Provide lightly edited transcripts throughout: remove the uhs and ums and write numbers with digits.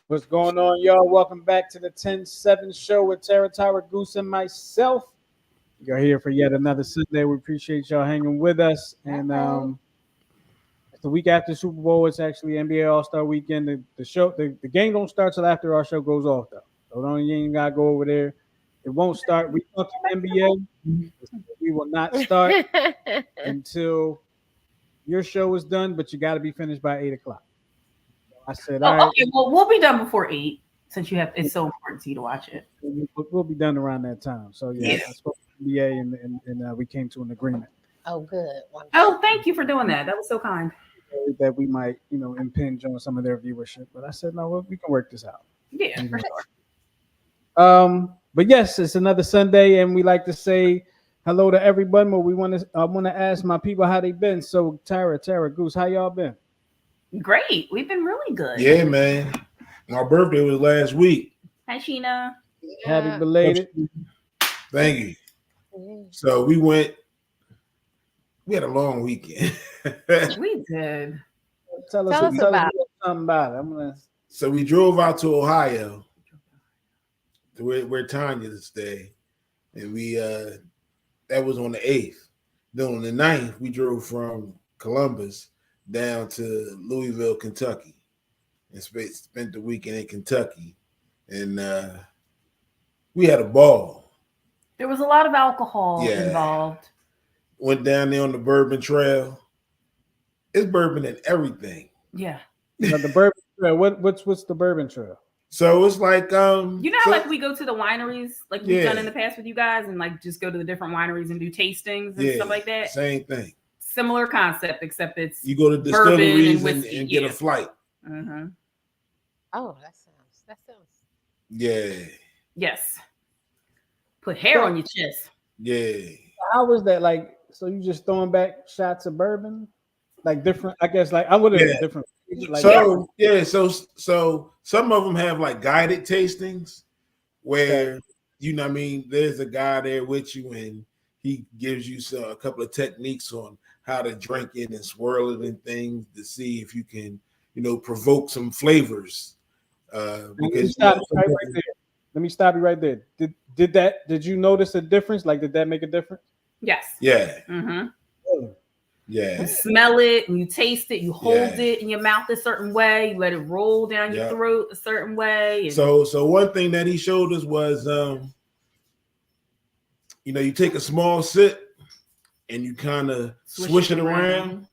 What's going on, y'all? Welcome back to the 10-7 show with Tara Tower Goose and myself. You're here for yet another Sunday. We appreciate y'all hanging with us. And it's the week after Super Bowl. It's actually NBA All-Star Weekend. The game don't start till after our show goes off, though. So don't you ain't gotta go over there. It won't start. We talked to NBA. We will not start until your show is done, but you got to be finished by 8 o'clock. I said, all Oh, right. okay. Well, we'll be done before 8 since you have. It's so important to you to watch it. We'll be done around that time. So yeah, I spoke to the NBA and we came to an agreement. Oh, good. Oh, thank you for doing that. That was so kind. That we might, impinge on some of their viewership. But I said, no, we can work this out. Yeah, for sure. But yes, it's another Sunday, and we like to say hello to everybody. But I want to ask my people how they been. So Tara, Goose, how y'all been? Great. We've been really good. Yeah, man. My birthday was last week. Hi, Sheena. Happy belated. Thank you. So we had a long weekend. We did. Tell us something about it. So we drove out to Ohio, to where Tanya stay, and we that was on the 8th. Then on the 9th, we drove from Columbus down to Louisville, Kentucky, and spent the weekend in Kentucky, and we had a ball. There was a lot of alcohol involved. Went down there on the Bourbon Trail. It's bourbon and everything. Yeah. The Bourbon Trail. What's the Bourbon Trail? So it's like like we go to the wineries, like we've done in the past with you guys, and like just go to the different wineries and do tastings and stuff like that. Same thing. Similar concept, except it's you go to distilleries and get a flight. Mm-hmm. Oh, that sounds. Yeah. Yes. Put hair on your chest. Yeah. How was that like? So you just throwing back shots of bourbon, like different? I guess like I would have different. Like, so some of them have like guided tastings where there's a guy there with you and he gives you a couple of techniques on how to drink it and swirl it and things to see if you can provoke some flavors. Because let me stop you right there. Did you notice a difference? Like, did that make a difference? Yes. Yeah. Mm-hmm. Yeah. You smell it and you taste it. You hold it in your mouth a certain way. You let it roll down your throat a certain way. So one thing that he showed us was, you take a small sip and you kind of swish it around.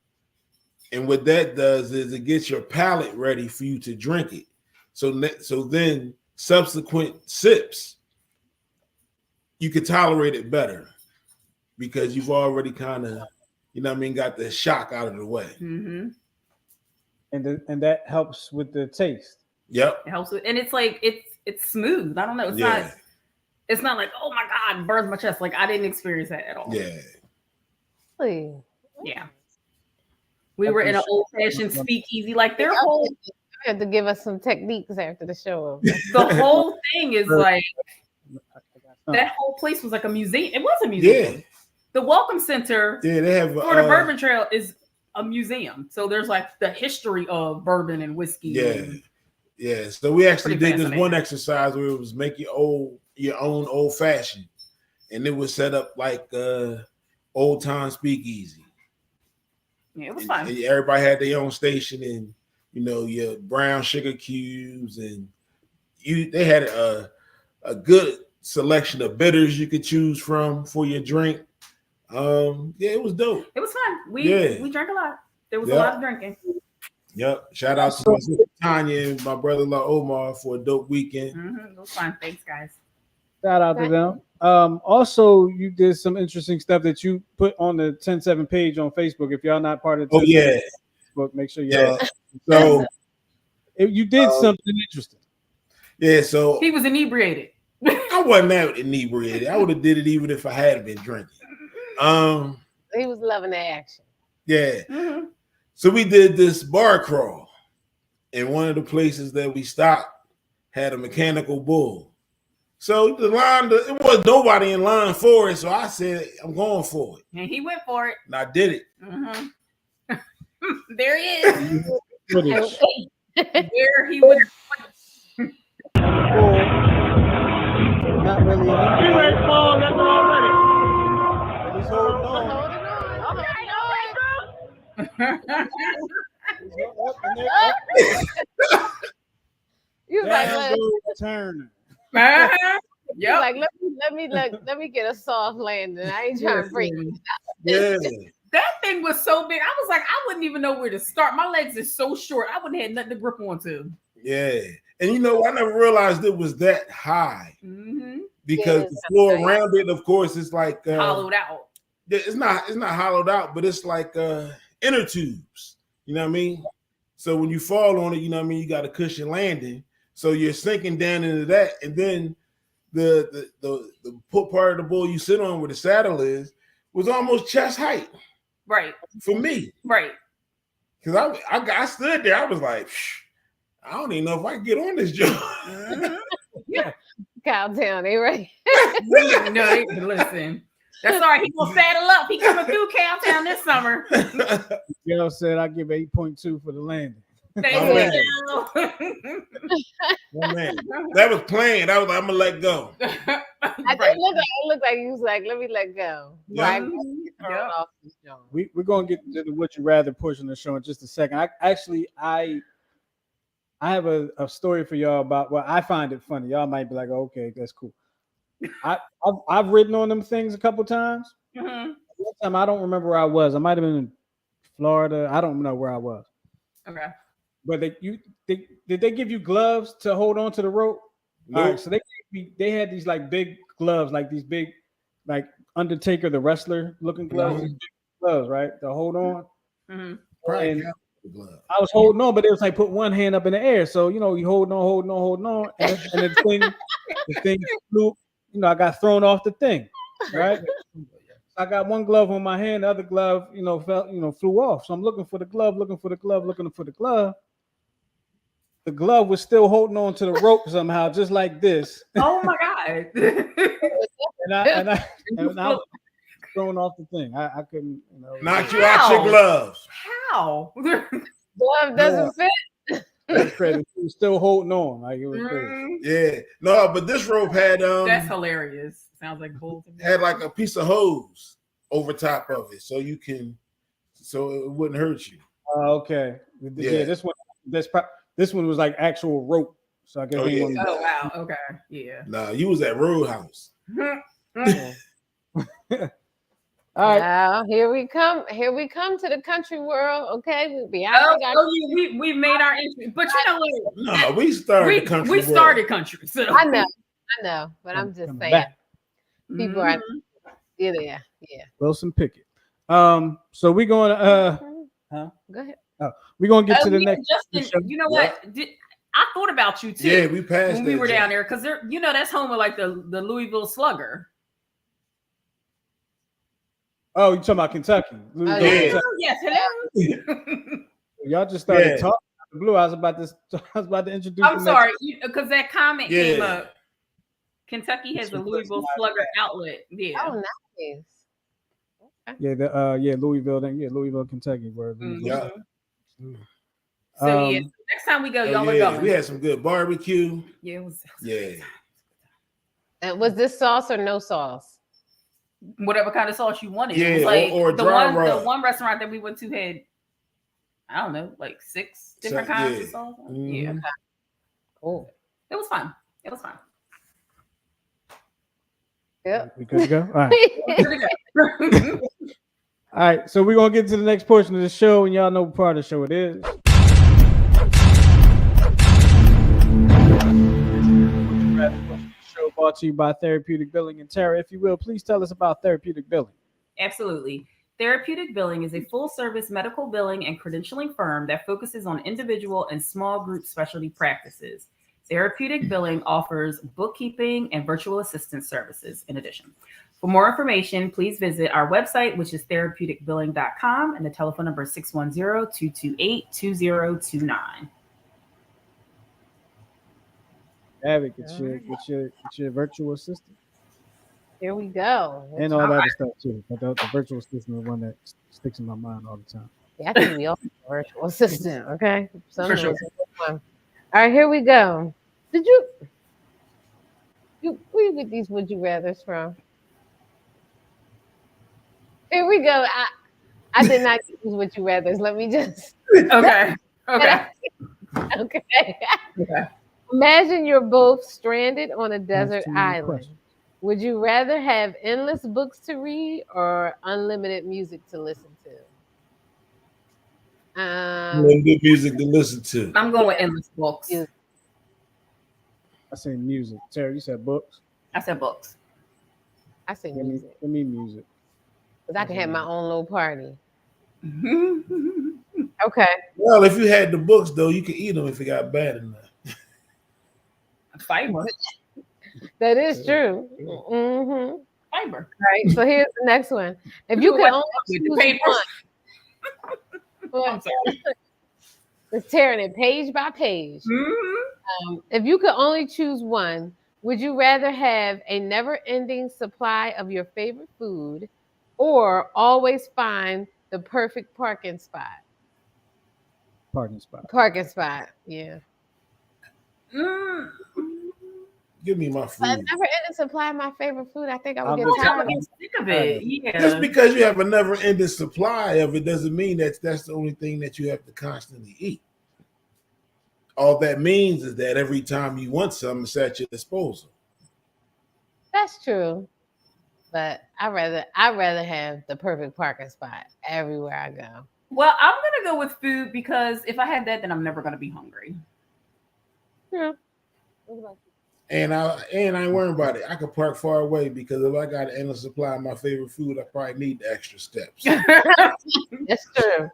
And what that does is it gets your palate ready for you to drink it. So then subsequent sips, you could tolerate it better because you've already kind of, got the shock out of the way. Mm-hmm. And that helps with the taste. Yep. It helps with, and it's like it's smooth. I don't know. It's not like, oh my God, burns my chest. Like I didn't experience that at all. Yeah. Really? Yeah. We were in an old-fashioned speakeasy. Like their whole You have to give us some techniques after the show. The whole thing is like that whole place was like a museum. It was a museum. Yeah. The Welcome Center they have for the Bourbon Trail is a museum. So there's like the history of bourbon and whiskey. Yeah. Yeah. So we actually did this one exercise where it was make your own old fashioned. And it was set up like old time speakeasy. Yeah, it was fun. And everybody had their own station and your brown sugar cubes and they had a good selection of bitters you could choose from for your drink. It was dope. It was fun. We drank a lot. There was a lot of drinking. Yep. Shout out to my sister Tanya and my brother-in-law Omar for a dope weekend. Mm-hmm. It was fun. Thanks, guys. Shout out to them. Also, you did some interesting stuff that you put on the 10-7 page on Facebook. If y'all not part of the Facebook, make sure y'all. So you did something interesting. Yeah. So he was inebriated. I wasn't that inebriated. I would have did it even if I had been drinking. He was loving the action. Yeah. Mm-hmm. So we did this bar crawl, and one of the places that we stopped had a mechanical bull. So the line, it was nobody in line for it. So I said, I'm going for it. And he went for it. And I did it. Mm-hmm. There he is. Where he would full. Not really an You equal. ain't fall nothing already. But he's holding on. You was like, Down look, goes Turner. you Yep. like, let me get a soft landing. I ain't trying to break. Yeah. That thing was so big. I was like, I wouldn't even know where to start. My legs are so short. I wouldn't have nothing to grip onto. Yeah. And you know, I never realized it was that high Mm-hmm. because Yeah, the floor nice. around it, of course, is like Hollowed out. it's not hollowed out, but it's like inner tubes. You know what I mean? So when you fall on it, you know what I mean, you got a cushion landing. So you're sinking down into that, and then the part of the bull you sit on where the saddle is was almost chest height Right. for me. Right. Because I stood there, I was like, I don't even know if I can get on this joint. Mm-hmm. Cowtown, they right. No, listen. That's all right. He gonna saddle up. He coming through Cowtown this summer. Girl said I give 8.2 for the landing. Thank Oh, man. you. Oh, man. That was playing. I was like, I'm gonna let go. It Right. looked like he was like, let me let go. Yeah. Right. Yeah. Throw it off this joint. We're gonna get to the would you rather portion of the show in just a second. I have a story for y'all about. Well, I find it funny. Y'all might be like, oh, okay, that's cool. I've ridden on them things a couple times. Mhm. One time I don't remember where I was. I might have been in Florida. I don't know where I was. Okay. But did they give you gloves to hold on to the rope? All right, so they had these like big gloves, like these big, like Undertaker the wrestler looking gloves, these big gloves, right? To hold on. Mhm. And I was holding on, but it was like put one hand up in the air. So you know, you holding on, and the thing flew. You know, I got thrown off the thing, right? I got one glove on my hand, the other glove, flew off. So I'm looking for the glove. The glove was still holding on to the rope somehow, just like this. Oh my God. And I was thrown off the thing. I couldn't, Knock you out your gloves. How? Glove doesn't fit. That's crazy. He was still holding on. Like it was crazy. Mm, Yeah. No, but this rope had that's hilarious. Sounds like bull to me. had like a piece of hose over top of it, so it wouldn't hurt you. Okay. Yeah. This one was like actual rope. So I guess Oh, he yeah. wanted Oh wow. Okay. Yeah. Nah, you was at Roadhouse. All right. Now, here we come to the country world. Okay, we be out. Yeah, we made our entry, but you know what? No, we started the country. We started country. So I know, but I'm just Coming saying. back. People are Mhm. yeah. Wilson Pickett. So we're going to Go ahead. we're gonna get to the yeah, next. Justin, you know what? I thought about you too. Yeah, we passed when we that were joint. down there because they're that's home of like the Louisville Slugger. Oh, you talking about Kentucky? Yeah. Kentucky. Yes, hello. Y'all just started Yeah. talking. Blue. I was about to introduce. I'm the sorry because that comment came Yeah. up. Kentucky has a Louisville Slugger outlet. Yeah. Oh, nice. Louisville. Then Louisville, Kentucky. Where Mhm. Yeah. So next time we go, y'all are going. We had some good barbecue. Yeah, it was Yeah. And was this sauce or no sauce? whatever kind of sauce you wanted. Yeah, It was like or the dry one rub. the one restaurant that we went to had I don't know, like 6 different kinds of sauce. Yeah. Mhm. Cool. It was fun. It was fun. Yep. we good to go. All right. All right. So we're gonna get to the next portion of the show, and y'all know what part of the show it is. Show brought to you by Therapeutic Billing. And Tara, if you will, please tell us about Therapeutic Billing. Absolutely. Therapeutic Billing is a full-service medical billing and credentialing firm that focuses on individual and small group specialty practices. Therapeutic Billing offers bookkeeping and virtual assistant services in addition. For more information, please visit our website, which is therapeuticbilling.com, and the telephone number is 610-228-2029. Avid, get your virtual assistant Here we go. and all that other stuff too. But the virtual assistant is the one that sticks in my mind all the time. Yeah, I think we all have a virtual assistant. Okay. For sure. All right, here we go. Did you Where you get these would you rather's from? Here we go. I did not get these would you rather's. Let me just Okay. Okay. okay. Okay. Imagine you're both stranded on a desert too many island. questions. Would you rather have endless books to read or unlimited music to listen to? Good music to listen to. I'm going with endless books. Music. I say music. Terry, you said books. I said books. I say Give me, music give me music. because I can have my own little party. Mhm. Okay. Well, if you had the books though, you could eat them if it got bad enough. Fiber. That is true. Mm-hmm. Fiber. Right. So here's the next one. If you could only With the choose papers. one, I'm sorry. it's tearing it page by page. Mhm. If you could only choose one, would you rather have a never-ending supply of your favorite food or always find the perfect parking spot? Parking spot. Parking spot. Yeah. Mm. Give me my A food. never-ending supply of my favorite food. I think I would I'll get go I'm tired. gonna get sick of it. Yeah. Just because you have a never-ending supply of it doesn't mean that's the only thing that you have to constantly eat. All that means is that every time you want something, it's at your disposal. That's true. But I'd rather have the perfect parking spot everywhere I go. Well, I'm gonna go with food because if I had that, then I'm never gonna be hungry. Yeah. And I ain't worrying about it. I could park far away because if I got an endless supply of my favorite food, I probably need the extra steps. That's true.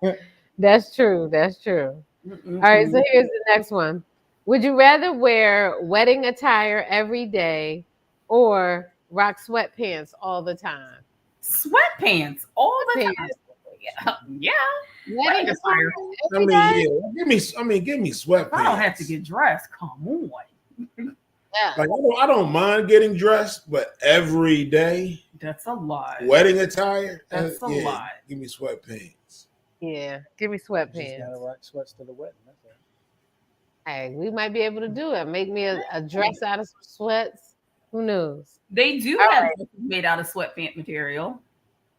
That's true. That's true. All right, so here's the next one. Would you rather wear wedding attire every day or rock sweatpants all the time? Sweatpants all the time. Sweatpants. Yeah. Wedding attire I every mean, day? yeah, give me sweatpants. I don't have to get dressed. Come on. Yeah. Like I don't mind getting dressed, but every day That's a lot. wedding attire. That's a lot. Give me sweatpants. Yeah, give me Just gotta sweatpants. rock sweats to the wedding. That's all. Hey, we might be able to do it. Make me a dress out of some sweats. Who knows? They do All have right. dresses made out of sweatpant material.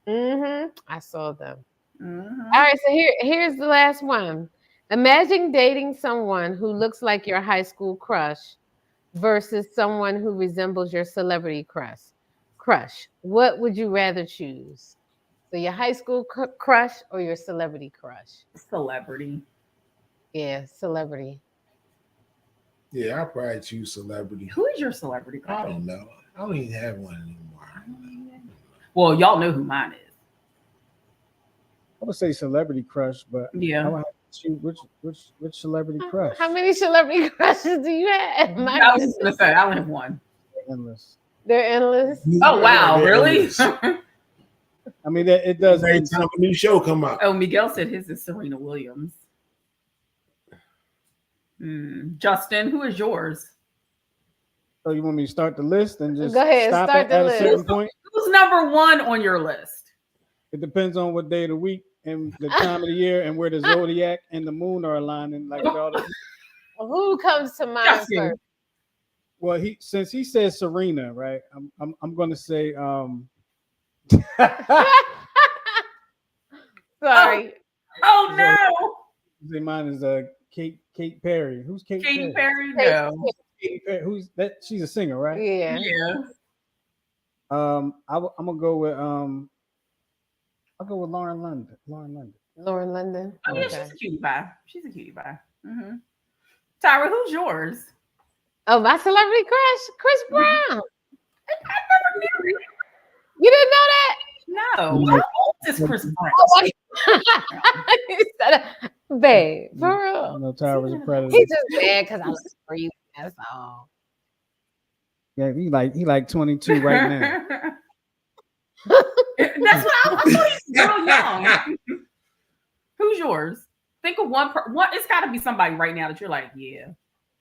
Mm-hmm. I saw them. Mhm. All right, so here's the last one. Imagine dating someone who looks like your high school crush versus someone who resembles your celebrity crush. What would you rather choose? So your high school crush or your celebrity crush? Celebrity. Yeah, celebrity. Yeah, I'll probably choose celebrity. Who is your celebrity I crush? don't know. I don't even have one anymore. Well, y'all know who mine is. I would say celebrity crush, but I Yeah. would have to choose which celebrity crush. How many celebrity crushes do you have? I was just gonna say I only have one. Endless. They're endless. Oh wow, They're really? endless. I mean, it does. Every end time a new show come out. Oh, Miguel said his is Serena Williams. Justin, who is yours? So you want me to start the list and just Go ahead, stop start it the at list. a certain point? Who's number one on your list? It depends on what day of the week and the time of the year and where the zodiac and the moon are aligning. Like all the, Who comes to mind Justin. first? well, since he says Serena, right? I'm going to say Sorry. Oh no, say mine is Kate Perry. Who's Kate Katy Perry? Perry. No. Katy Perry. Who's that? She's a singer, right? Yeah. Yeah. I'm gonna go with I'll go with Lauren London. Lauren London. Oh yeah, Okay. she's a cutie pie. She's a cutie pie. Mm-hmm. Tyra, who's yours? Oh, my celebrity crush, Chris Brown. I never knew it. You didn't know that? No. How old is Chris Brown? Oh, you said it. Babe, for I real. know Tyra's a predator. He's just mad because I was free. That's all. Yeah, he like 22 right now. That's what I thought. He's real young. Who's yours? Think of one. It's got to be somebody right now that you're like, yeah.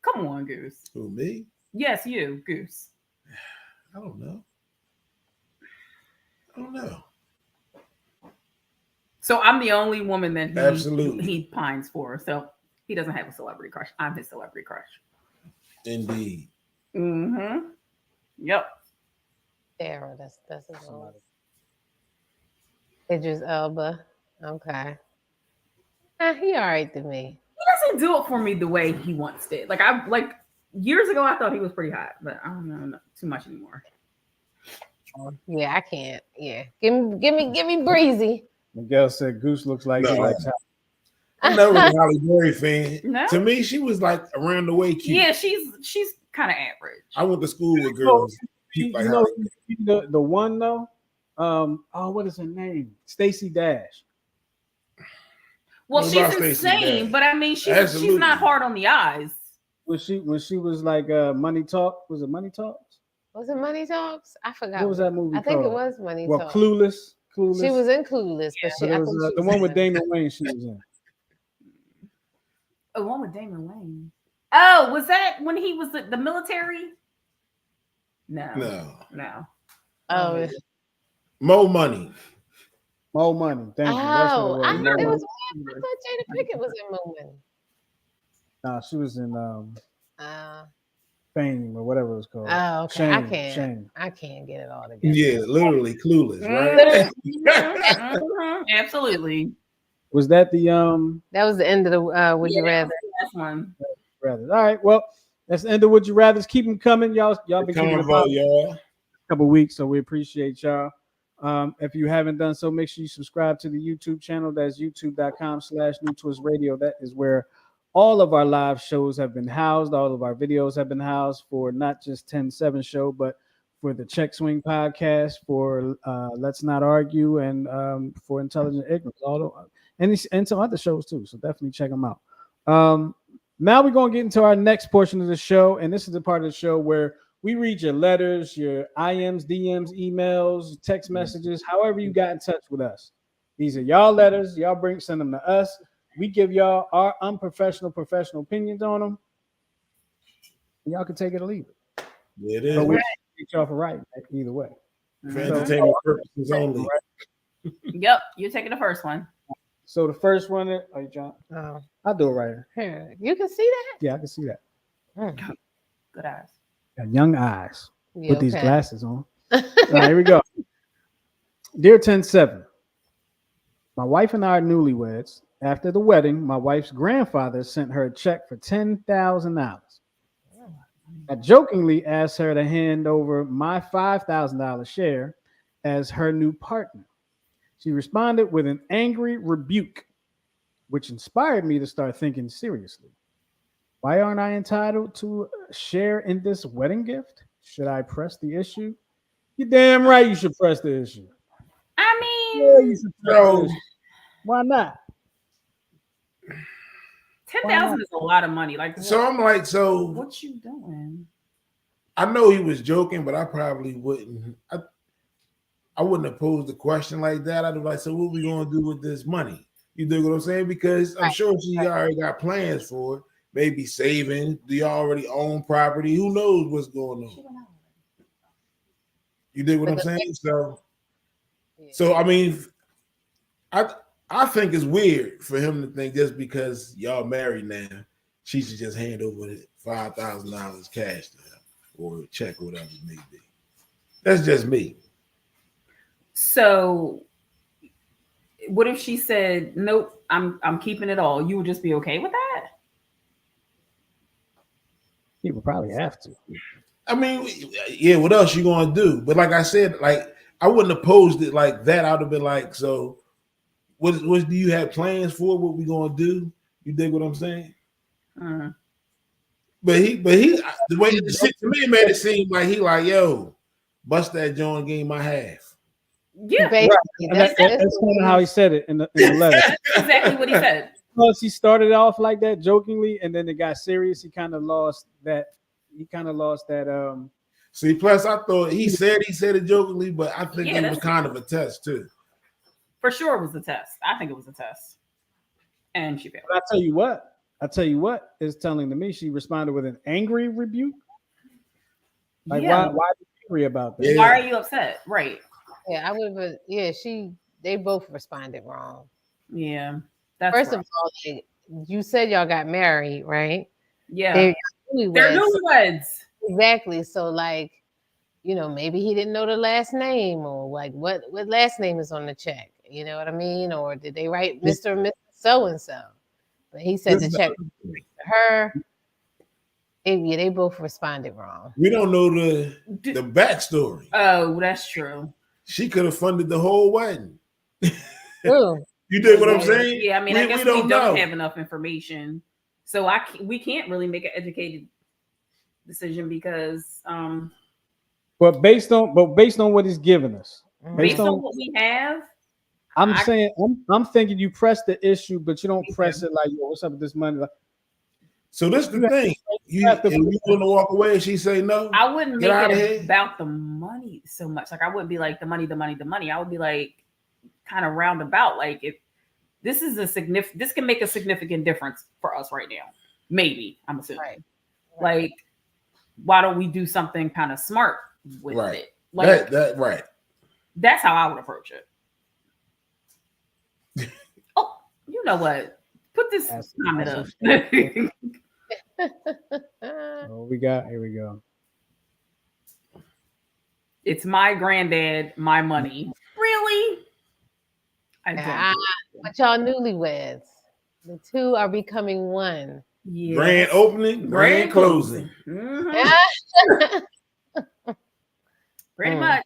Come on, Goose. Who, me? Yes, you, Goose. I don't know. So I'm the only woman that Absolutely. he pines for. So he doesn't have a celebrity crush. I'm his celebrity crush. Indeed. Mm-hmm. Yep. Sarah, that's his name. Idris Elba. Okay. He all right to me. He doesn't do it for me the way he once did. Like years ago, I thought he was pretty hot, but I don't know too much anymore. Yeah, I can't. Yeah, give me Breezy. Miguel said Goose looks like he No. likes. I'm never a Halle Berry fan. No? To me, she was like around the way cute. Yeah, she's kind of average. I went to school with girls. You Like know Halle. the one though. What is her name? Stacey Dash. Well, What she's about Stacey insane, Dash? but I mean, she's Absolutely. not hard on the eyes. When she was like Money Talk. Was it Money Talks? Was it Money Talks? I forgot. What was that movie I think called? it was Money Well, Talks. Clueless. She was in Clueless, but But it was the one with Damon Wayne. She was in. Oh, one with Damon Wayne. Oh, was that when he was the military? No. Oh, More money. More Money. Thank you. That's what it was. I thought More I thought Jada Pinkett was in Moment. No, she was in Uh, Fame or whatever it was called. oh, okay. Shame. I can't get it all together. Yeah, literally clueless, right? Mhm, absolutely. Was that the That was the end of the Would You Rather. That's one. Rather? All right. Well, that's the end of Would You Rather. Keep them coming, y'all. Y'all been keeping Convo, about y'all. a couple weeks, so we appreciate y'all. If you haven't done so, make sure you subscribe to the YouTube channel. That's youtube.com/New Twist Radio. That is where all of our live shows have been housed. All of our videos have been housed for not just 10-7 show, but for the Check Swing podcast, for Let's Not Argue, and for Intelligent Ignorance. And some other shows too. So definitely check them out. Now we're going to get into our next portion of the show. And this is the part of the show where we read your letters, your IMs, DMs, emails, text messages, however you got in touch with us. These are y'all letters. Y'all send them to us. We give y'all our unprofessional, professional opinions on them. Y'all can take it or leave it. Yeah, it is. But we get y'all for right either way. For entertainment purposes only. Yep, you're taking the first one. So the first one, John, Oh, I'll do it right here. here. You can see that? Yeah, I can see that. Good eyes. Got young eyes. Yeah, Put these okay. glasses on. All right, here we go. Dear 10-7, my wife and I are newlyweds. After the wedding, my wife's grandfather sent her a check for $10,000. I jokingly asked her to hand over my $5,000 share as her new partner. She responded with an angry rebuke, which inspired me to start thinking seriously. Why aren't I entitled to share in this wedding gift? Should I press the issue? You're damn right you should press the issue. I Yeah, mean, you should press Bro. the issue. Why not? 10,000 is a lot of money. Like, So I'm like, so what you doing? I know he was joking, but I probably wouldn't. I wouldn't have posed the question like that. I'd be like, so what we gonna do with this money? You dig what I'm saying? Because I'm sure she already got plans for it. Maybe saving. Do you already own property? Who knows what's going on? You dig what I'm saying? So I mean, I think it's weird for him to think just because y'all married now, she should just hand over $5,000 cash to her or a check or whatever it may be. That's just me. So, what if she said, "Nope, I'm keeping it all"? You would just be okay with that? He would probably have to. I mean, yeah, what else you gonna do? But like I said, like I wouldn't have posed it like that. I would have been like, so what do you have plans for? What we gonna do? You dig what I'm saying? Mm. But he the way the shit to me made it seem like he like, yo, bust that joint, give me my half. Yeah, Basically, And that's kind of how he said it in the letter. that's exactly what he said. Plus, he started off like that jokingly, and then it got serious. He kind of lost that. See, plus I thought he said it jokingly, but I think Yeah, it was that's- kind of a test too. For sure, it was a test. I think it was a test, and she failed. But I tell you what is telling to me. She responded with an angry rebuke. Like, Yeah. why are you angry about that? Yeah. Why are you upset? Right. Yeah, I would have. Yeah, they both responded wrong. Yeah. That's First rough. of all, like, you said y'all got married, right? Yeah. They're They're newlyweds. newlyweds. Exactly. So, like, maybe he didn't know the last name, or like what last name is on the check. You know what I mean? Or did they write Mr. and Mrs. So and so? But he said the check to her. They both responded wrong. We don't know the backstory. Oh, that's true. She could have funded the whole wedding. True. You dig what I'm saying? Yeah, I mean, I guess we don't have enough information, so we can't really make an educated decision because But based on what he's giving us, based on what we have, I'm thinking you press the issue, but you don't press it like, yo, what's up with this money? Like, so this is the thing. You want to walk away and she say no? I wouldn't make it about the money so much. Like I wouldn't be like the money. I would be like kind of roundabout. Like if this is this can make a significant difference for us right now. Maybe I'm assuming. Right. Like, why don't we do something kind of smart with it? Like that right. That's how I would approach it. Oh, you know what? Put this comment up. Oh, here we go. It's my granddad, my money. Really? I don't. But y'all newlyweds, the two are becoming one. Yeah. Grand opening, grand closing. Mm-hmm. Pretty much.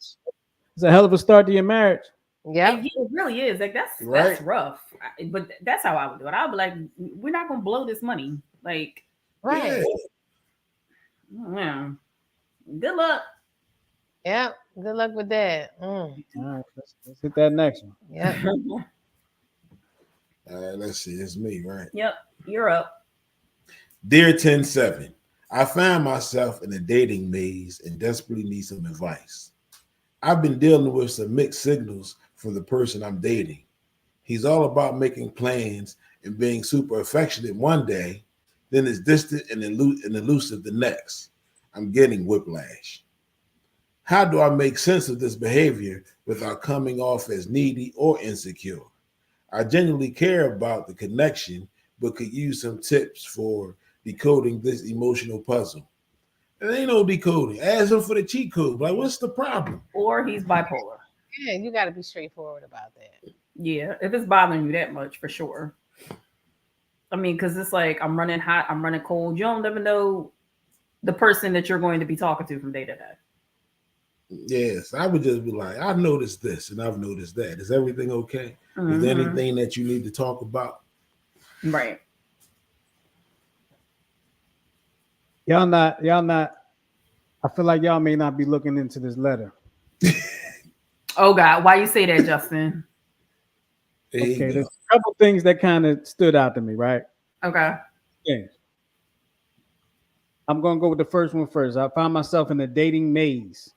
It's a hell of a start to your marriage. Yeah, it really is. Like that's rough. But that's how I would do it. I would be like, we're not gonna blow this money. Like, right. Yeah. Good luck. Yeah. Good luck with that. All right, let's hit that next one. Yeah. Let's see. It's me, right? Yep. You're up. Dear 10-7, I found myself in a dating maze and desperately need some advice. I've been dealing with some mixed signals from the person I'm dating. He's all about making plans and being super affectionate one day, then is distant and elusive the next. I'm getting whiplash. How do I make sense of this behavior without coming off as needy or insecure? I genuinely care about the connection, but could use some tips for decoding this emotional puzzle. It ain't no decoding. Ask him for the cheat code. Like, what's the problem? Or he's bipolar. Yeah, you got to be straightforward about that. Yeah, if it's bothering you that much, for sure. I mean, because it's like I'm running hot, I'm running cold. You don't never know the person that you're going to be talking to from day to day. Yes, I would just be like, I've noticed this and I've noticed that. Is everything okay? Mm-hmm. Is there anything that you need to talk about? Right. Y'all not. I feel like y'all may not be looking into this letter. Oh God, why you say that, Justin? Okay, there's a couple things that kind of stood out to me, right? Okay. Yeah. I'm gonna go with the first one first. I found myself in a dating maze.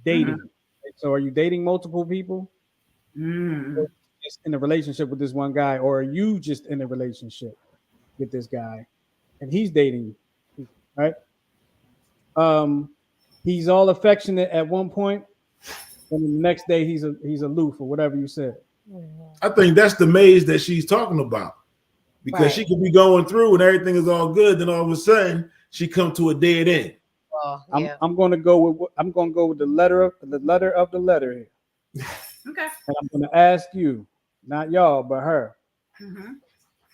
Dating. Mm-hmm. So are you dating multiple people? Or just in a relationship with this one guy, or are you just in a relationship with this guy and he's dating people, right? He's all affectionate at one point, and the next day he's aloof or whatever you said. I think that's the maze that she's talking about, because she could be going through and everything is all good, then all of a sudden she come to a dead end. I'm going to go with the letter of the letter here. Okay. And I'm going to ask you, not y'all, but her. Mm-hmm.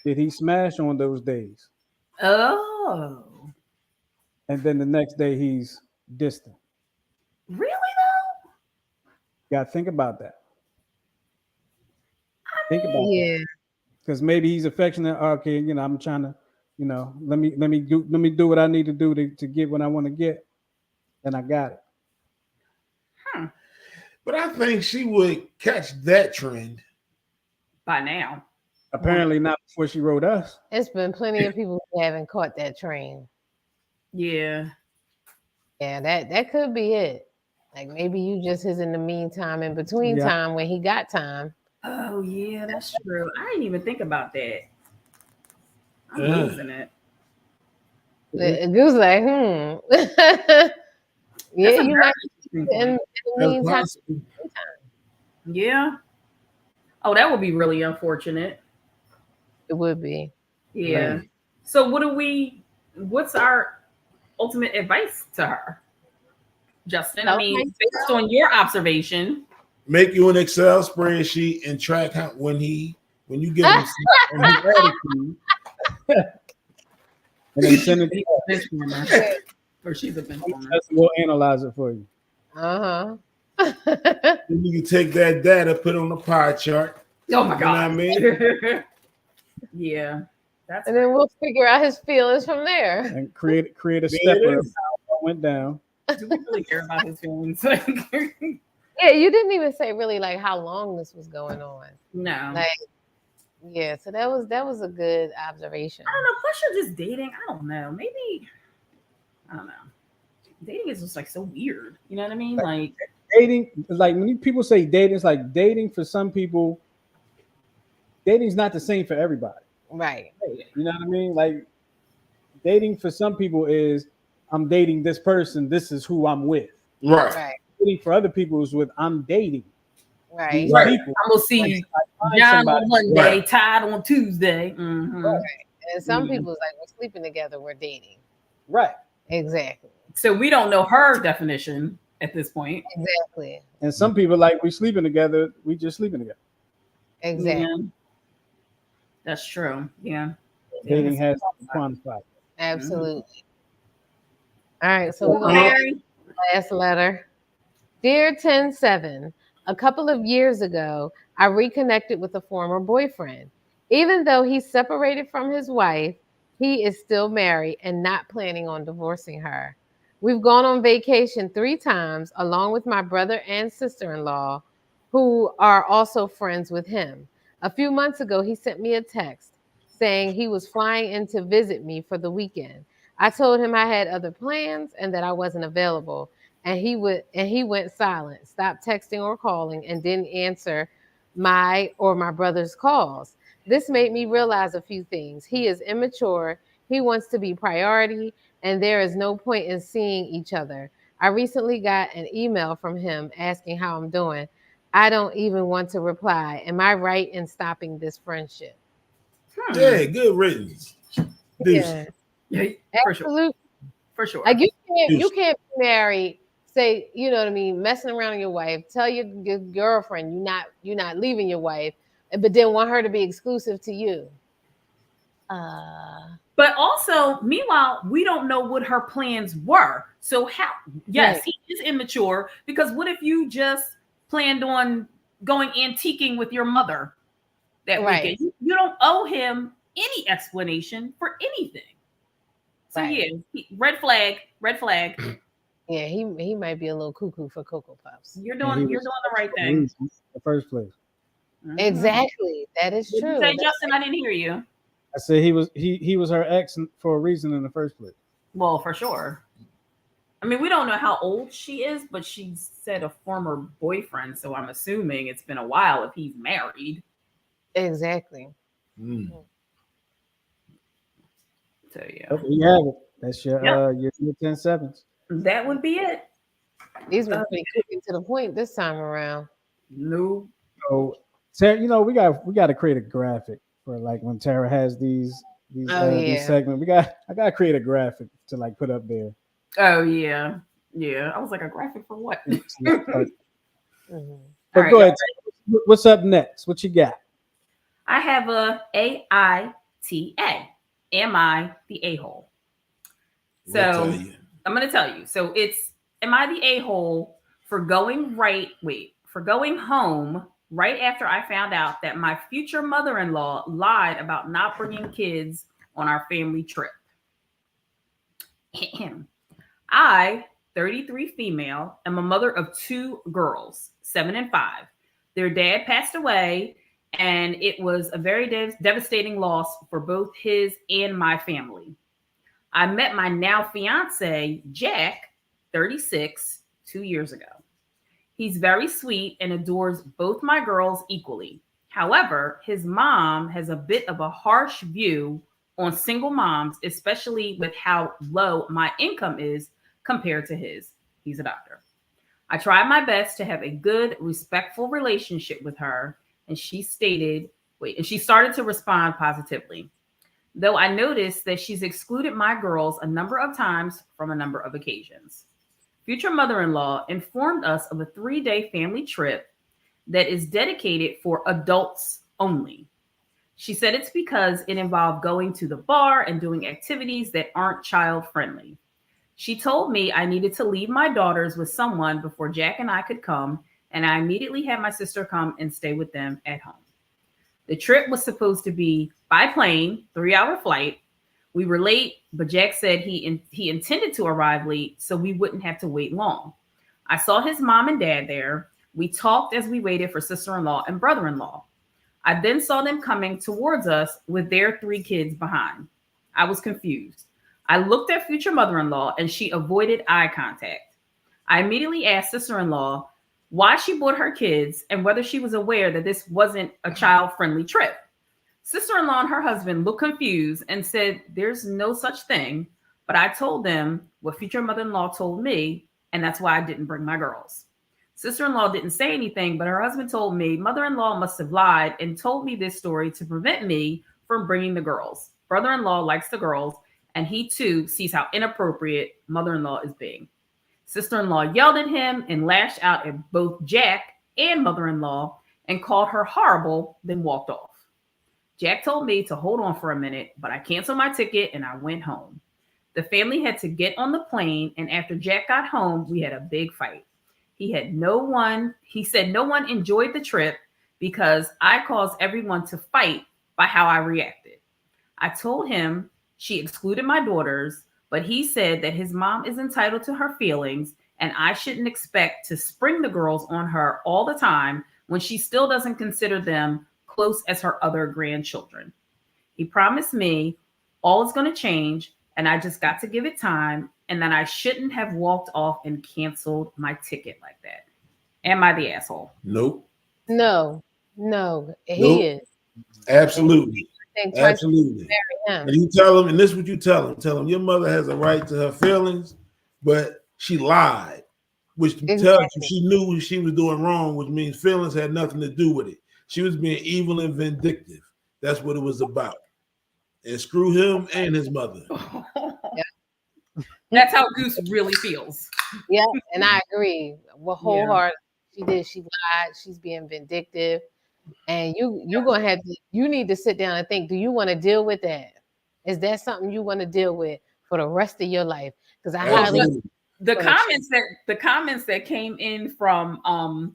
Did he smash on those days? Oh. And then the next day he's distant. Really though? You got to think about that. Think about that. Because maybe he's affectionate. Okay, I'm trying to, let me do what I need to do to get what I want to get, and I got it. But I think she would catch that trend by now. Apparently not before she wrote us. It's been plenty of people who haven't caught that train. Yeah. Yeah, that could be it. Like maybe you just is in the meantime, in between time when he got time. Oh yeah, that's true. I didn't even think about that. I'm losing it. It was like, yeah, you might in the meantime. Yeah. Oh, that would be really unfortunate. It would be. Yeah. Right. So what's our ultimate advice to her? Justin? I mean, Okay. based on your observation. Make you an Excel spreadsheet and track how when you get him and his attitude. And then send it to He's a bench warmer. Or she's a bench warmer. us. We'll analyze it for you. Uh-huh. Then you can take that data, put it on the pie chart. Oh my You know what I god. mean? Yeah. That's And then we'll figure out his feelings from there. And create a There it stepper of is. how it went down. do we really care about his feelings? Yeah, you didn't even say really like how long this was going on. No. Like, yeah, so that was a good observation. I don't know. Plus, you're just dating. I don't know. Maybe I don't know. Dating is just like so weird. You know what I mean? Like Dating, like when people say dating, it's like dating for some people. Dating's not the same for everybody. Right. You know what I mean? Like dating for some people is I'm dating this person. This is who I'm with. Right. Right. Dating for other people is with I'm dating Right. these Right. people. I'm gonna see Find John somebody- on Monday, Right. Todd on Tuesday. Mhm. Right. And some Mhm. people's like we're sleeping together, we're dating. Right. Exactly. So we don't know her definition at this point. Exactly. And some people like we sleeping together. We just sleeping together. Exactly. Yeah. That's true. Yeah. Dating has to be quantified. Absolutely. All right. So we're Well, gonna Mary, last letter. Dear 10-7, a couple of years ago, I reconnected with a former boyfriend. Even though he's separated from his wife, he is still married and not planning on divorcing her. We've gone on vacation 3 times along with my brother and sister-in-law, who are also friends with him. A few months ago, he sent me a text saying he was flying in to visit me for the weekend. I told him I had other plans and that I wasn't available. And he went silent, stopped texting or calling, and didn't answer my or my brother's calls. This made me realize a few things. He is immature, he wants to be priority, and there is no point in seeing each other. I recently got an email from him asking how I'm doing. I don't even want to reply. Am I right in stopping this friendship? Yeah, good riddance. Yeah, Yeah, for sure. absolutely. For sure. Like you Deuce. can't be married, say, you know what I mean, messing around with your wife, tell your girlfriend you're not leaving your wife, but then want her to be exclusive to you. But also, meanwhile, we don't know what her plans were. So how? Yes, Right. he is immature because what if you just planned on going antiquing with your mother that Right. weekend? You don't owe him any explanation for anything. So Right. yeah, red flag, red flag. Yeah, he might be a little cuckoo for Cocoa Puffs. You're And doing he you're was doing the right for a thing. reason in the first place. Mhm. Exactly. That is Did true. you say, Justin? I didn't hear you. I said he was her ex for a reason in the first place. Well, for sure. I mean, we don't know how old she is, but she said a former boyfriend, so I'm assuming it's been a while if he's married. Exactly. Mm. So yeah, Okay, you have it. That's your Yep. your 10-7s. that would be it. These were pretty quick and to the point this time around. No. So Tara, you know, we got to create a graphic for like when Tara has these these Yeah. segments. I gotta create a graphic to like put up there. Oh yeah, yeah. I was like a graphic for what? But Mhm. go All right, ahead. Tara. What's up next? What you got? I have a AITA. Am I the a-hole? We'll So tell you. I'm going to tell you. So it's, am I the a-hole for going home right after I found out that my future mother-in-law lied about not bringing kids on our family trip? I, 33 female, am a mother of 2 girls, 7 and 5. Their dad passed away, and it was a very devastating loss for both his and my family. I met my now fiance, Jack, 36, 2 years ago. He's very sweet and adores both my girls equally. However, his mom has a bit of a harsh view on single moms, especially with how low my income is compared to his. He's a doctor. I tried my best to have a good, respectful relationship with her, and she started to respond positively. Though I noticed that she's excluded my girls a number of times from a number of occasions. future mother-in-law informed us of a 3-day family trip that is dedicated for adults only. She said it's because it involved going to the bar and doing activities that aren't child friendly. She told me I needed to leave my daughters with someone before Jack and I could come, and I immediately had my sister come and stay with them at home. The trip was supposed to be by plane, 3-hour flight. We were late, but Jack said he intended to arrive late so we wouldn't have to wait long. I saw his mom and dad there. We talked as we waited for sister-in-law and brother-in-law. I then saw them coming towards us with their 3 kids behind. I was confused. I looked at future mother-in-law and she avoided eye contact. I immediately asked sister-in-law why she brought her kids and whether she was aware that this wasn't a child-friendly trip. Sister-in-law and her husband looked confused and said there's no such thing, but I told them what future mother-in-law told me, and that's why I didn't bring my girls. Sister-in-law didn't say anything, but her husband told me mother-in-law must have lied and told me this story to prevent me from bringing the girls. Brother-in-law likes the girls, and he too sees how inappropriate mother-in-law is being. Sister-in-law yelled at him and lashed out at both Jack and mother-in-law and called her horrible, then walked off. Jack told me to hold on for a minute, but I canceled my ticket and I went home. The family had to get on the plane, and after Jack got home, we had a big fight. He said no one enjoyed the trip because I caused everyone to fight by how I reacted. I told him she excluded my daughters, but he said that his mom is entitled to her feelings and I shouldn't expect to spring the girls on her all the time when she still doesn't consider them close as her other grandchildren. He promised me all is going to change and I just got to give it time, and that I shouldn't have walked off and canceled my ticket like that. Am I the asshole? Nope. No, he is. Absolutely. Absolutely. And you tell him, and this is what you tell him. Tell him your mother has a right to her feelings, but she lied, which tells you she knew what she was doing wrong, which means feelings had nothing to do with it. She was being evil and vindictive. That's what it was about. And screw him and his mother. That's how Goose really feels. Yeah, and I agree. Well, wholeheartedly, she did. She lied. She's being vindictive, and you're gonna have to. You need to sit down and think. Do you want to deal with that? Is that something you want to deal with for the rest of your life? Because I highly the comments that came in from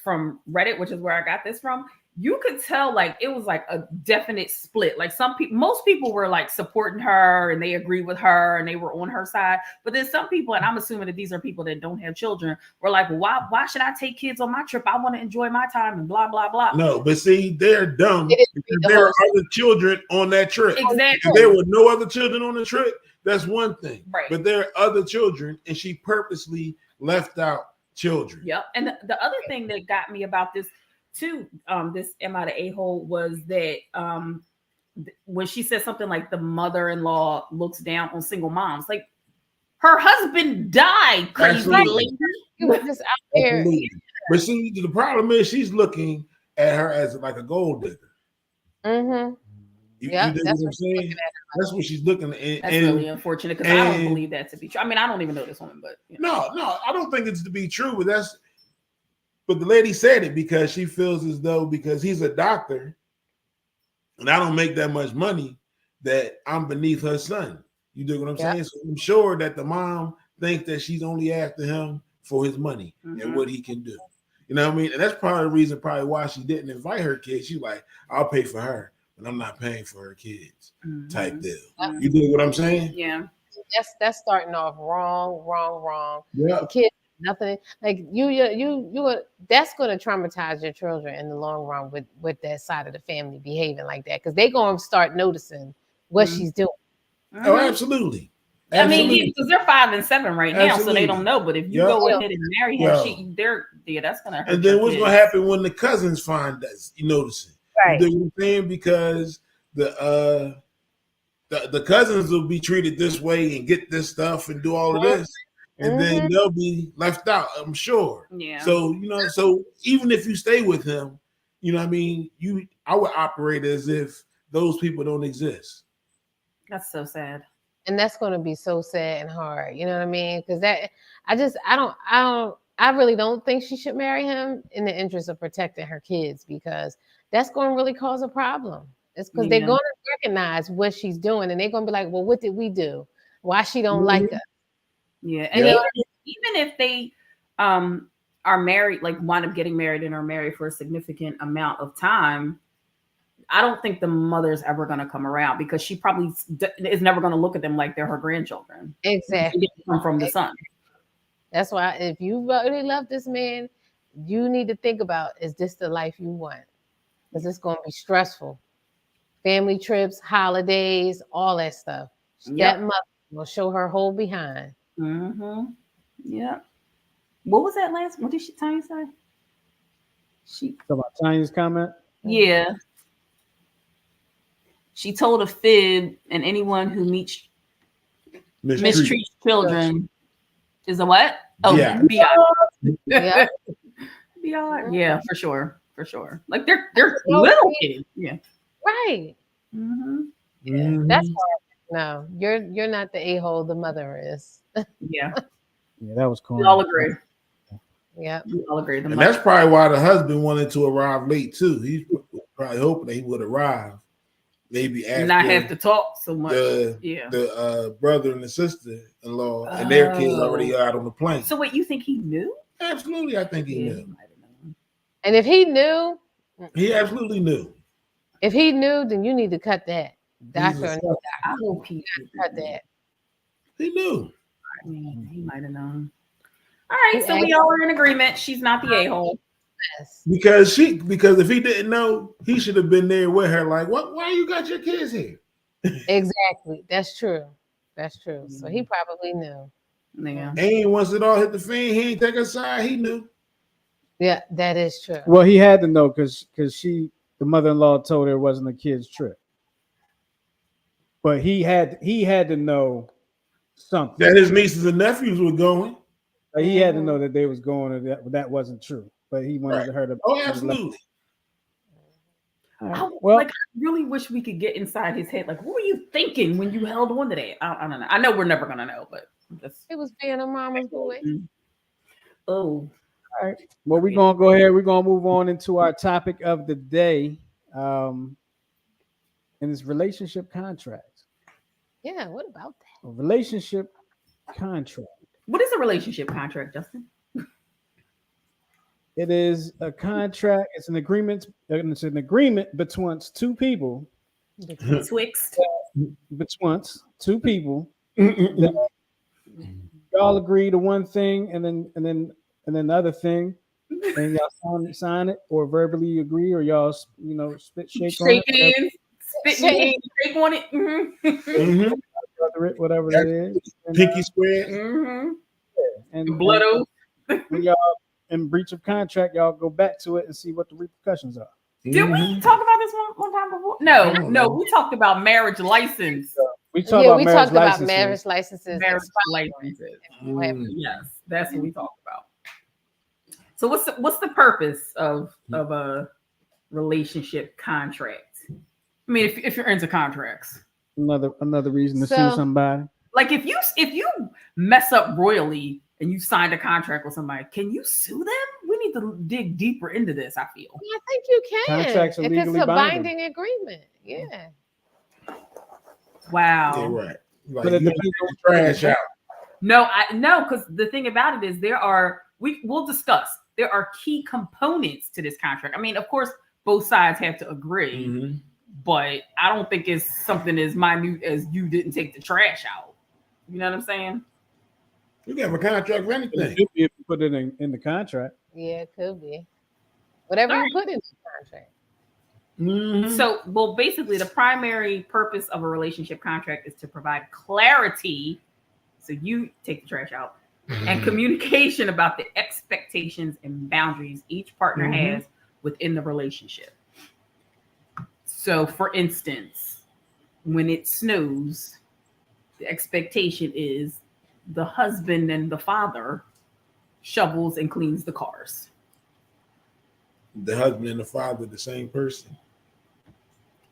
Reddit, which is where I got this from. You could tell like it was like a definite split. Like most people were like supporting her and they agreed with her and they were on her side. But then some people, and I'm assuming that these are people that don't have children, were like, well, why should I take kids on my trip? I want to enjoy my time and blah, blah, blah. No, but see, they're dumb because there are other children on that trip. Exactly. If there were no other children on the trip, that's one thing. Right. But there are other children, and she purposely left out children. Yep. And the other thing that got me about this too, this am I the a-hole, was that when she said something like the mother-in-law looks down on single moms, like her husband died, crazy lady. He was just out there. Absolutely. But see, the problem is she's looking at her as like a gold digger. Mm-hmm. You know what I'm saying? That's what she's looking at. That's really unfortunate because I don't believe that to be true. I mean, I don't even know this woman, but no, I don't think it's to be true. But the lady said it because she feels as though because he's a doctor and I don't make that much money that I'm beneath her son. You dig what I'm saying? So I'm sure that the mom thinks that she's only after him for his money and what he can do. You know what I mean? And that's probably the reason why she didn't invite her kids. She's like, I'll pay for her, but I'm not paying for her kids type deal. You dig what I'm saying? Yeah. That's starting off wrong. Yeah. The kid, nothing like you. That's going to traumatize your children in the long run with that side of the family behaving like that because they're going to start noticing what she's doing. Oh, absolutely. I mean, because they're 5 and 7 right now, so they don't know. But if you go ahead and marry her, that's gonna hurt. And then what's gonna happen when the cousins find that you noticing? Right. You know what I'm saying? Because the cousins will be treated this way and get this stuff and do all of this, and then they'll be left out. I'm sure. Yeah. So so even if you stay with him, you know what I mean. I would operate as if those people don't exist. That's so sad. And that's going to be so sad and hard. You know what I mean? Because I really don't think she should marry him in the interest of protecting her kids, because that's going to really cause a problem. It's because they're going to recognize what she's doing, and they're going to be like, well, what did we do? Why she don't like us? Yeah. And even if they are married, like wind up getting married and are married for a significant amount of time, I don't think the mother's ever going to come around, because she probably is never going to look at them like they're her grandchildren. Exactly. They come from the son. That's why if you really love this man, you need to think about, is this the life you want? Because it's going to be stressful. Family trips, holidays, all that stuff. That mother will show her whole behind. Mm-hmm. Yeah. What was that last? What did Tanya say? Talk about Tanya's comment. Yeah. She told a fib, and anyone who mistreats children is a what? Oh, Yeah. BI. Yeah, for sure. Like they're little kids. Yeah. Right. Mm-hmm. That's hard. No, you're not the a-hole the mother is. Yeah. Yeah, that was cool. We all agree. Yeah. We all agree. And that's probably why the husband wanted to arrive late too. He's probably hoping that he would arrive. Maybe after not have to talk so much. The brother and the sister-in-law and their kids already out on the plane. So wait, you think he knew? Absolutely, I think he knew. And if he knew, he absolutely knew. If he knew, then you need to cut that. Doctor, I hope he cut that. He knew. He might have known. All right, so we all are in agreement. She's not the a-hole. Because if he didn't know, he should have been there with her. Like, what? Why you got your kids here? Exactly. That's true. So he probably knew. Yeah. And once it all hit the fan, he ain't take her side. He knew. Yeah, that is true. Well, he had to know because the mother-in-law told her it wasn't a kid's trip. But he had to know something. That his nieces and nephews were going. He had to know that they was going, and that wasn't true. But he wanted her to. Oh, absolutely. Well, I really wish we could get inside his head. Like, what were you thinking when you held on to that? I don't know. I know we're never gonna know, but it was being a mama's boy. Oh, all right. Well, we're gonna go ahead. We're gonna move on into our topic of the day, and it's relationship contracts. Yeah, what about that? A relationship contract. What is a relationship contract, Justin? It is a contract. It's an agreement. It's an agreement between two people. Betwixt two people. Y'all agree to one thing, and then the other thing, and y'all sign it, or verbally agree, or y'all spit shake on it, shake on it. Mm-hmm. Whatever it is. Pinky square. Mm-hmm. And blood oath. When y'all in breach of contract, y'all go back to it and see what the repercussions are. Did we talk about this one time before? No, we talked about marriage license. We talked about marriage licenses. Yes, that's what we talked about. So what's the purpose of a relationship contract? I mean, if you're into contracts, another reason to sue somebody. Like if you mess up royally and you signed a contract with somebody, can you sue them? We need to dig deeper into this. I feel. I think you can. Contracts are legally if it's a binding. binding agreement. Yeah. Wow. Yeah, right. Like, but you trash out. No, because the thing about it is we'll discuss. There are key components to this contract. I mean, of course, both sides have to agree. Mm-hmm. But I don't think it's something as minute as you didn't take the trash out. You know what I'm saying? You can have a contract for anything. If you put it in the contract. Yeah, it could be. Whatever you put in the contract. Mm-hmm. So, well, basically, the primary purpose of a relationship contract is to provide clarity. So you take the trash out and communication about the expectations and boundaries each partner has within the relationship. So, for instance, when it snows, the expectation is the husband and the father shovels and cleans the cars. The husband and the father, the same person.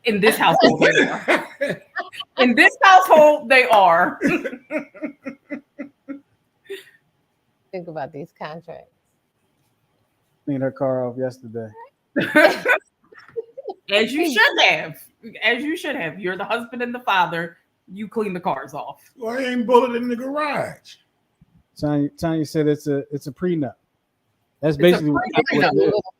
In this household, they are. In this household, they are. Think about these contracts. Cleaned her car off yesterday. As you should have. As you should have. You're the husband and the father. You clean the cars off. Well, I ain't bullet in the garage. Tanya said it's a prenup. That's It's a basically what prenup.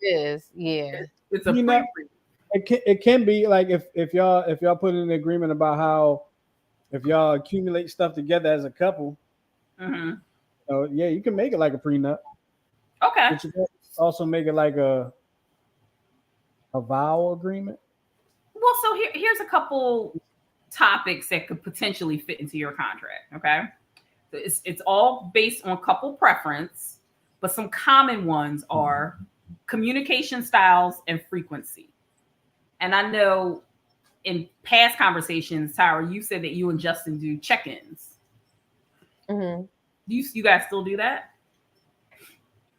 It is, yeah. It's a Prenup. pre. it can be. Like if y'all put in an agreement about how if y'all accumulate stuff together as a couple, Mm-hmm. yeah, you can make it like a prenup. Okay. But you can also make it like a vow agreement. Well, so here's a couple topics that could potentially fit into your contract. Okay. So it's all based on couple preference, but some common ones are communication styles and frequency. And I know in past conversations, Tyra, you said that you and Justin do check-ins. Mm-hmm. You guys still do that?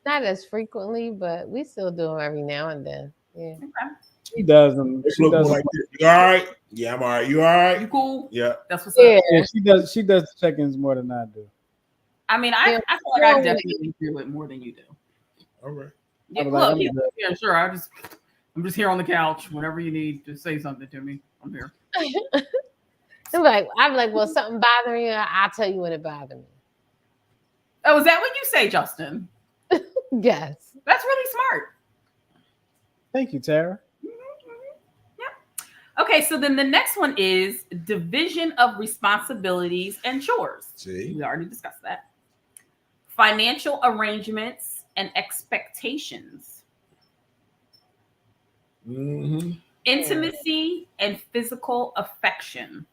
Not as frequently, but we still do them every now and then. Yeah. Okay. She does them. It's She looking does. like this. You all right? Yeah, I'm all right. You all You right? cool? Yeah. That's what's Yeah. up. Yeah, she does. She does the check-ins more than I do. I mean, I feel like I definitely do it more than you do. All right. Yeah, I'm like, look, I'm yeah, good. yeah, sure. I'm just here on the couch. Whenever you need to say something to me, I'm here. I'm like, well, something bothering you. I'll tell you when it bothered me. Oh, is that what you say, Justin? Yes. That's really smart. Thank you, Tara. Okay, so then the next one is division of responsibilities and chores. See? We already discussed that. Financial arrangements and expectations. Mm-hmm. Intimacy and physical affection.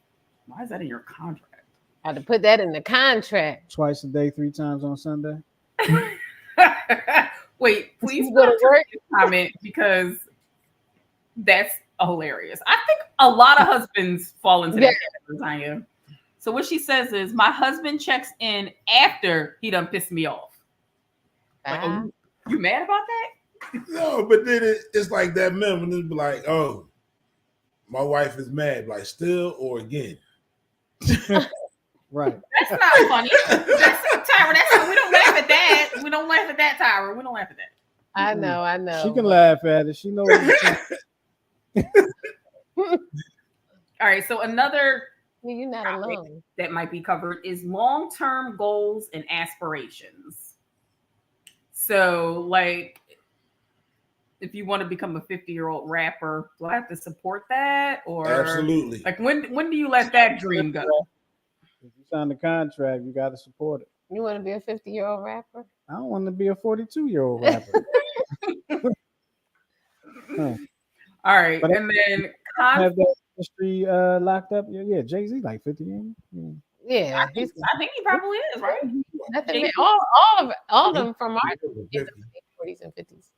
Why is that in your contract? I had to put that in the contract. Twice a day, 3 times on Sunday. Wait, please You go to work? comment because that's hilarious. I think a lot of husbands fall into that category, Tanya. So what she says is, my husband checks in after he done pissed me off. Like, oh, you mad about that? No, but then it's like that meme when it's like, oh, my wife is mad, like still or again. Right. That's not funny. That's Tyra. We don't laugh at that. We don't laugh at that, Tyra. We don't laugh at that. I know. She can laugh at it. She knows. All right. So another You're not alone. that might be covered is long-term goals and aspirations. So, like, if you want to become a 50-year-old rapper, do I have to support that? Or Absolutely. like when do you let that dream go? If you sign the contract, you got to support it. You want to be a 50-year-old rapper? I don't want to be a 42-year-old rapper. All right, But and then Have that industry locked up. Yeah, Jay-Z like 50, ain't he? Yeah. I think he probably is, right? Nothing. All of them from our 40s and 50s.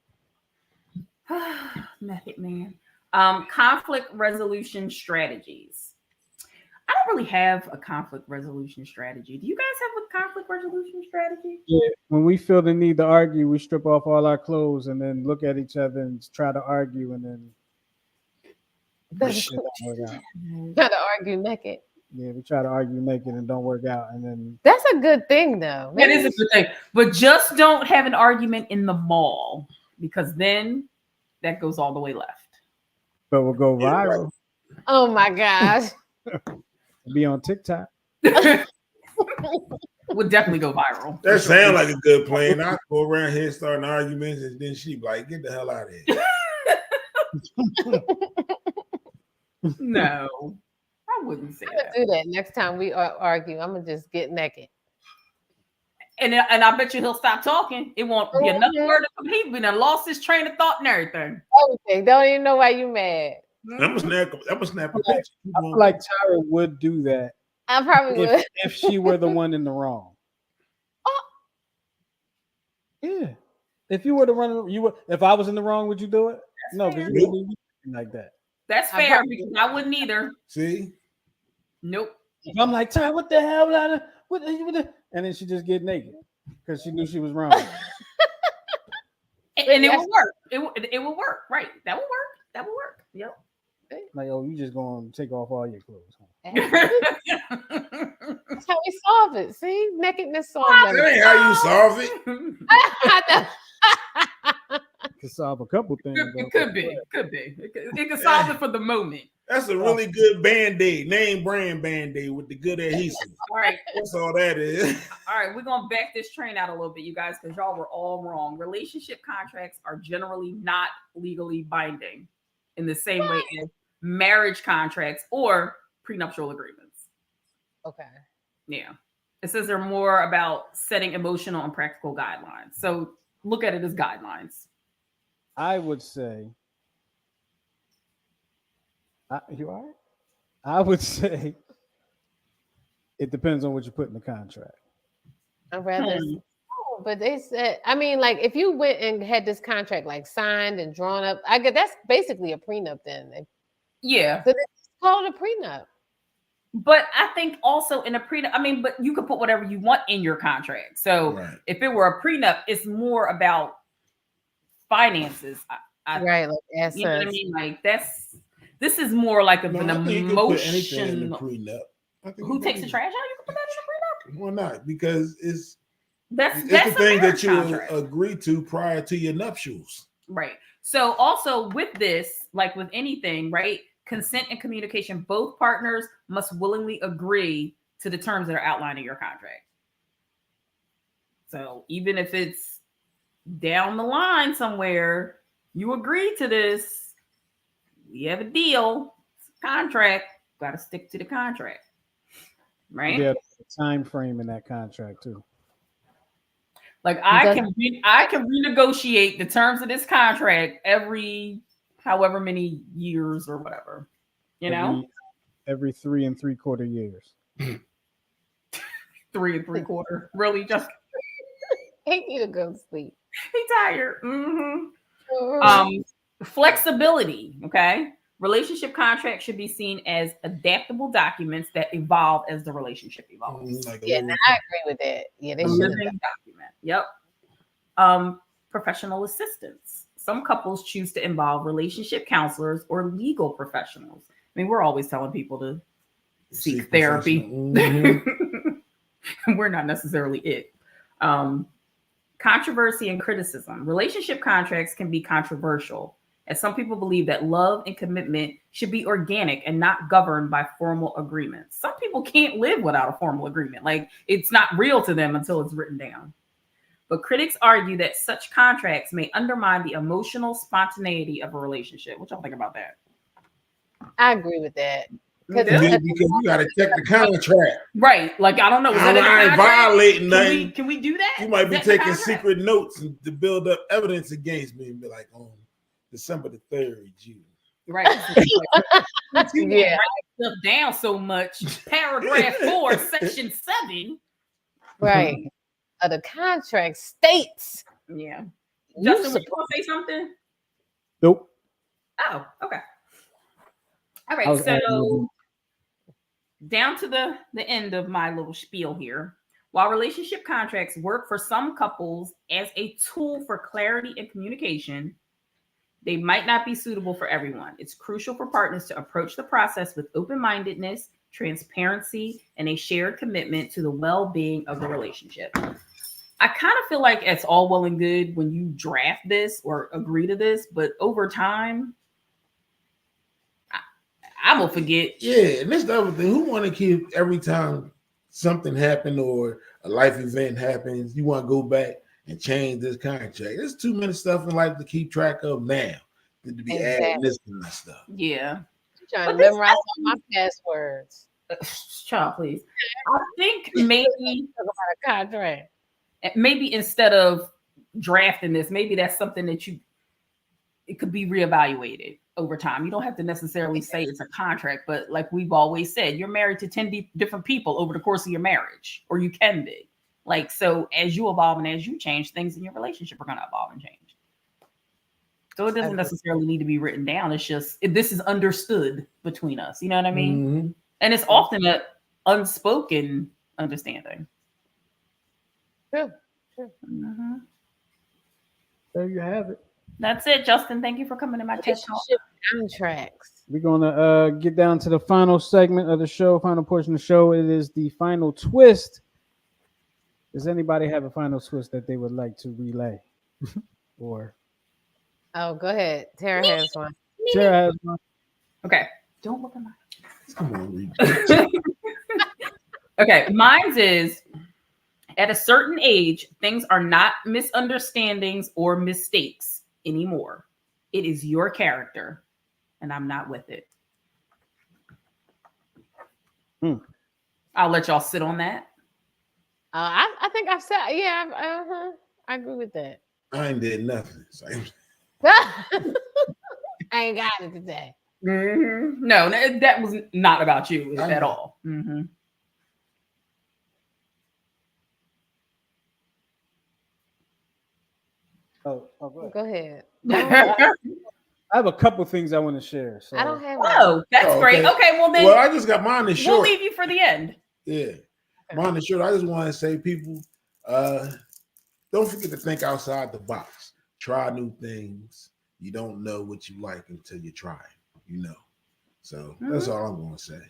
Method man. Conflict resolution strategies. I don't really have a conflict resolution strategy. Do you guys have a conflict resolution strategy? Yeah. When we feel the need to argue, we strip off all our clothes and then look at each other and try to argue, and then it don't work out. Try to argue naked. Yeah, we try to argue naked and don't work out, and then That's a good thing, though. That is a good thing. But just don't have an argument in the mall, because then that goes all the way left. but we'll go viral. Oh my gosh. Be on TikTok. Would definitely go viral. That sounds like a good plan. I go around here starting arguments, and then she be like, "Get the hell out of here." No, I wouldn't say I'm gonna that. do that next time we argue. I'm gonna just get naked. And I bet you he'll stop talking. It won't be another word of he been lost his train of thought and everything. Everything. Don't even know why you mad. I'm gonna snap a picture. I feel like Tyra would do that I probably would. if she were the one in the wrong. Yeah. If you were the run, you would. If I was in the wrong, would you do it? No, because you wouldn't be like that. That's I fair probably because I wouldn't either. See, Nope. If I'm like, Ty, what the hell? What the? And then she just get naked because she knew she was wrong. And it would work. It would work. Right. That would work. That would work. Yep. Like, oh, you just gonna take off all your clothes? Huh? That's how we solve it. See, nakedness solves That everything. ain't how you solve it. I know. Could solve a couple things. It could be. It could solve it for the moment. That's a really good Band-Aid, name brand Band-Aid with the good adhesive. All right. That's all that is. All right, we're gonna back this train out a little bit, you guys, because y'all were all wrong. Relationship contracts are generally not legally binding in the same way as marriage contracts or prenuptial agreements. Okay. Yeah. It says they're more about setting emotional and practical guidelines. So look at it as guidelines. I would say. You all right? I would say it depends on what you put in the contract. I'd rather. Oh, but they said, I mean, like if you went and had this contract like signed and drawn up, I guess that's basically a prenup then. Yeah. So it's called a prenup. But I think also in a prenup, I mean, but you could put whatever you want in your contract. So Right. if it were a prenup, it's more about finances. Right, like assets. You know what I mean? Like this is more like an I think you can put anything in the emotional. prenup. Who takes the trash out? You can put that in a prenup. Why not? Because it's That's the thing a that you contract. agree to prior to your nuptials. Right. So also with this, like with anything, right? Consent and communication, both partners must willingly agree to the terms that are outlined in your contract. So even if it's down the line somewhere, you agree to this, we have a deal, it's a contract, got to stick to the contract. Right? Yeah, a time frame in that contract too. Like I can renegotiate the terms of this contract every however many years or whatever. You know? Every 3 3/4 years. 3 3/4. Really, just He need to go to sleep. he tired. Mm-hmm. Flexibility. Okay. Relationship contracts should be seen as adaptable documents that evolve as the relationship evolves. Like Yeah, no, I agree with that. Yeah, they A should. living document. Yep. Professional assistance. Some couples choose to involve relationship counselors or legal professionals. I mean, we're always telling people to seek therapy. Mm-hmm. We're not necessarily it. Controversy and criticism. Relationship contracts can be controversial, as some people believe that love and commitment should be organic and not governed by formal agreements. Some people can't live without a formal agreement. Like it's not real to them until it's written down. But critics argue that such contracts may undermine the emotional spontaneity of a relationship. What y'all think about that? I agree with that. Because you got to check the contract. Right. Like, I don't know. I ain't violating nothing. Can we do that? You might be Is that taking the contract? secret notes to build up evidence against me and be like, on December the 3rd, June. Right. You Yeah. write stuff down so much. Paragraph 4, section 7. Right. The contract states. Yeah. You Justin, you support- want to say something? Nope. Oh, okay. All I right. was adding a So little- down to the end of my little spiel here. While relationship contracts work for some couples as a tool for clarity and communication, they might not be suitable for everyone. It's crucial for partners to approach the process with open-mindedness, transparency, and a shared commitment to the well-being of the relationship. I kind of feel like it's all well and good when you draft this or agree to this, but over time, I'm gonna forget. Yeah, and this the other thing. Who want to keep every time something happened or a life event happens, you want to go back and change this contract? There's too many stuff in life to keep track of now than to be adding this kind of stuff. Yeah. I'm trying But to this- memorize all my passwords. Child, please. I think maybe Talk about a contract. instead of drafting this, maybe that's something that it could be reevaluated over time. You don't have to necessarily say it's a contract, but like we've always said, you're married to 10 different people over the course of your marriage, or you can be. Like, so as you evolve and as you change, things in your relationship are going to evolve and change. So it doesn't necessarily need to be written down. It's just, this is understood between us. You know what I mean? Mhm. And it's often an unspoken understanding. True. Mhm. There you have it. That's it, Justin. Thank you for coming to my TED Talk. Relationship contracts. we're gonna get down to the final segment of the show, final portion of the show. It is the final twist. Does anybody have a final twist that they would like to relay? Or Oh, go ahead. Tara has one. Tara has one. Okay. Don't look at mine. Come on, read. Okay, mine's is at a certain age, things are not misunderstandings or mistakes anymore. It is your character, and I'm not with it. I'll let y'all sit on that. I think I've said, yeah, I agree with that. I ain't did nothing. So I ain't got it today. Mm-hmm. No, that was not about you at all. Mm-hmm. Go ahead. Go ahead. I have a couple things I want to share. So I don't have one. Oh, that's great. Okay, well then I just got mine in short. we'll leave you for the end. Yeah, mine in short. I just want to say, people, don't forget to think outside the box. Try new things. You don't know what you like until you try it, you know. So that's all I'm going to say.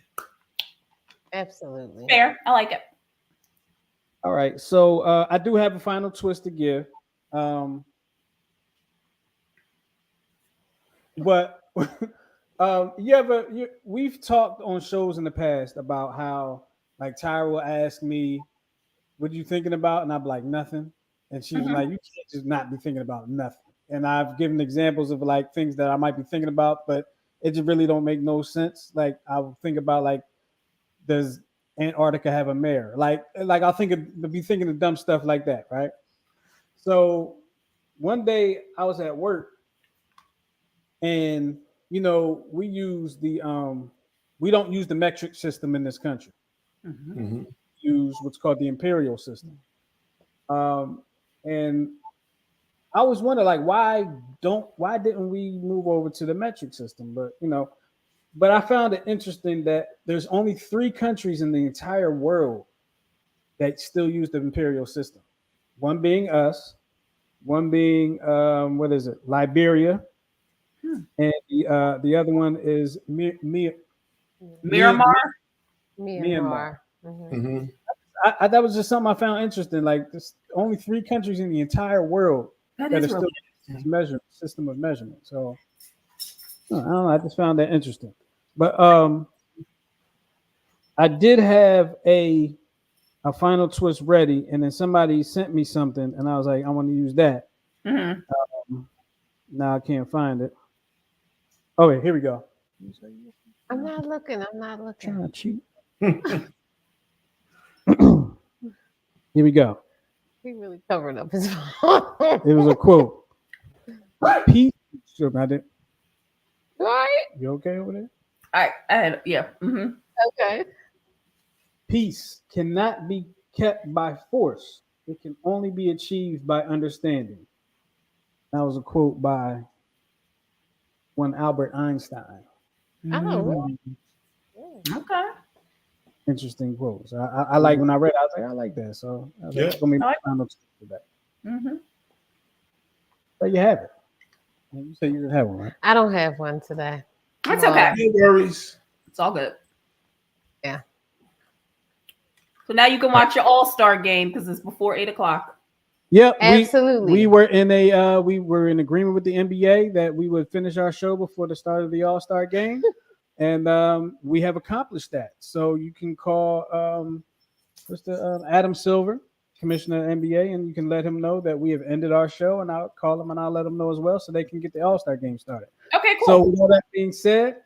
Absolutely. Fair. I like it. all right. So I do have a final twist to give. But we've talked on shows in the past about how like Tyra will ask me, what are you thinking about? And I'll be like, nothing. And she's like, you can't just not be thinking about nothing. And I've given examples of like things that I might be thinking about, but it just really don't make no sense. Like I'll think about like, does Antarctica have a mayor? Like I'll be thinking of dumb stuff like that, right? So one day I was at work, and we use the we don't use the metric system in this country. Mm-hmm. We use what's called the imperial system. And I was wondering, like, why didn't we move over to the metric system? But I found it interesting that there's only 3 countries in the entire world that still use the imperial system. One being us, one being Liberia, and the other one is Myanmar. Myanmar. Mm-hmm. That was just something I found interesting. Like, there's only 3 countries in the entire world that are still using this system of measurement. So I don't know. I just found that interesting. But I did have a final twist ready, and then somebody sent me something, and I was like, I want to use that. Mm-hmm. Now I can't find it. Oh wait, here we go. I'm not looking. Trying to cheat. Here we go. He really covered up his phone. It was a quote. Peace. I did. Right? You okay over there? I had, yeah. Mm-hmm. Okay. Peace cannot be kept by force. It can only be achieved by understanding. That was a quote by one Albert Einstein. Oh, Okay. Interesting quotes. I like when I read it, I was like, I like that. So I was like, it's gonna be my final twist for that. Mm-hmm. There you have it. You said you didn't have one, right? I don't have one today. That's okay. No worries. It's all good. Yeah. So now you can watch your All-Star game because it's before 8:00. Yep, Absolutely. We were in agreement with the NBA that we would finish our show before the start of the All-Star game, and we have accomplished that. So you can call Adam Silver, Commissioner of the NBA, and you can let him know that we have ended our show, and I'll call him and I'll let him know as well so they can get the All-Star game started. Okay, cool. So with all that being said,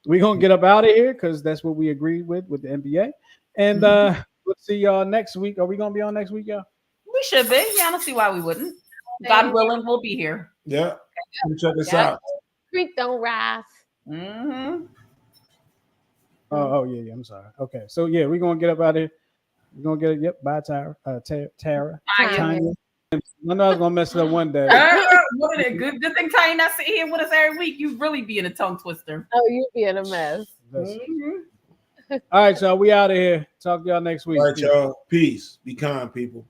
we're gonna get up out of here because that's what we agreed with the NBA, and we'll see y'all next week. Are we gonna be on next week, y'all? We should be. Yeah, I don't see why we wouldn't. God willing, we'll be here. Yeah. Check this out. Creek don't rise. Mm-hmm. Oh yeah. I'm sorry. Okay, so yeah, we're gonna get up out of here. We're gonna get it. Yep. Bye, Tara. Tara. Tanya. I know I was gonna mess it up one day. Good thing Tanya not sitting here with us every week. You really being a tongue twister. Oh, you be in a mess. Mm-hmm. All right, y'all. We out of here. Talk to y'all next week. All right, y'all. Peace. Be kind, people.